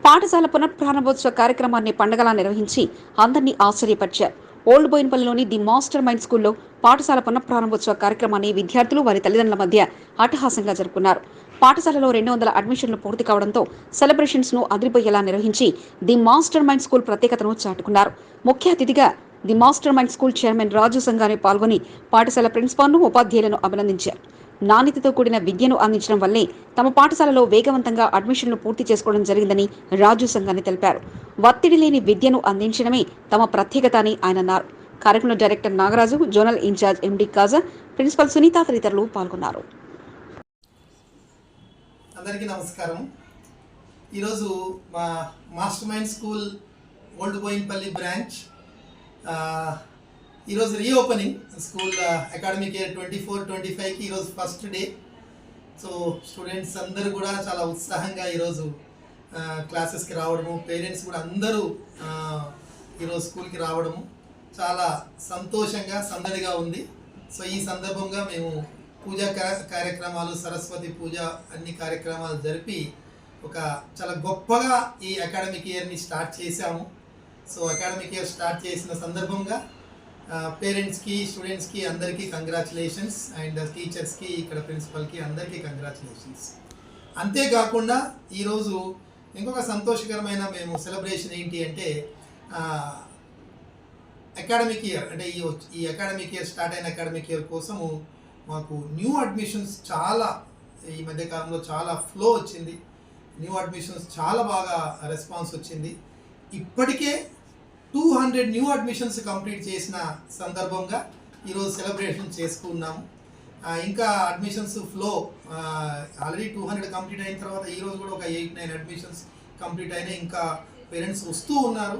పాఠశాల పునఃప్రారంభోత్సవ కార్యక్రమాన్ని పండగలా నిర్వహించి అందరినీ ఆశ్చర్యపరిచారు. ఓల్డ్ బోయిన్పల్లిలోని ది మాస్టర్ మైండ్ స్కూల్లో పాఠశాల పునఃప్రారంభోత్సవ కార్యక్రమాన్ని విద్యార్థులు వారి తల్లిదండ్రుల మధ్య అట్టహాసంగా జరుపుకున్నారు. పాఠశాలలో 200 అడ్మిషన్లు పూర్తి కావడంతో సెలబ్రేషన్స్ ను అదిరిపోయేలా నిర్వహించి ది మాస్టర్ మైండ్ స్కూల్ ప్రత్యేకతను చాటుకున్నారు. ముఖ్య అతిథిగా the master mind school chairman Raju సంగానే పాల్గొని పాఠశాల ప్రిన్సిపాల్ను, ఉపాధ్యాయులను అభినందించారు. నాణ్యతతో కూడిన విద్యను అందించడం వల్లే తమ పాఠశాలలో వేగవంతంగా అడ్మిషన్లు పూర్తి చేసుకోవడం జరిగిందని రాజు సంగాని తెలిపారు. ఒత్తిడి లేని విద్యను అందించడమే తమ ప్రత్యేకత అని ఆయన అన్నారు. కార్యక్రమంలో director Nagaraju, zonal incharge MD Kaja, principal Sunitha తదితరులు పాల్గొన్నారు. అందరికీ నమస్కారం. ఈరోజు మా master mind school old Boinpally branch ఈరోజు రీఓపెనింగ్ స్కూల్ అకాడమిక్ ఇయర్ 24-25కి ఈరోజు ఫస్ట్ డే. సో స్టూడెంట్స్ అందరూ కూడా చాలా ఉత్సాహంగా ఈరోజు క్లాసెస్కి రావడము, పేరెంట్స్ కూడా అందరూ ఈరోజు స్కూల్కి రావడము చాలా సంతోషంగా, సందడిగా ఉంది. సో ఈ సందర్భంగా మేము పూజా కార్యక్రమాలు, సరస్వతి పూజ అన్ని కార్యక్రమాలు జరిపి ఒక చాలా గొప్పగా ఈ అకాడమిక్ ఇయర్ని స్టార్ట్ చేశాము. సో అకాడమిక్ ఇయర్ స్టార్ట్ చేసిన సందర్భంగా పేరెంట్స్కి, స్టూడెంట్స్కి అందరికీ కంగ్రాచులేషన్స్, అండ్ టీచర్స్కి, ఇక్కడ ప్రిన్సిపల్కి అందరికీ కంగ్రాచులేషన్స్. అంతేకాకుండా ఈరోజు ఇంకొక సంతోషకరమైన మేము సెలబ్రేషన్ ఏంటి అంటే, అకాడమిక్ ఇయర్ అంటే ఈ అకాడమిక్ ఇయర్ స్టార్ట్ అయిన అకాడమిక్ ఇయర్ కోసము మాకు న్యూ అడ్మిషన్స్ చాలా ఈ మధ్యకాలంలో చాలా ఫ్లో వచ్చింది. న్యూ అడ్మిషన్స్ చాలా బాగా రెస్పాన్స్ వచ్చింది. ఇప్పటికే 200 న్యూ అడ్మిషన్స్ కంప్లీట్ చేసిన సందర్భంగా ఈరోజు సెలబ్రేషన్ చేసుకున్నాము. ఇంకా అడ్మిషన్స్ ఫ్లో ఆల్రెడీ 200 కంప్లీట్ అయిన తర్వాత ఈరోజు కూడా ఒక 8-9 అడ్మిషన్స్ కంప్లీట్ అయినాయి. ఇంకా పేరెంట్స్ వస్తూ ఉన్నారు.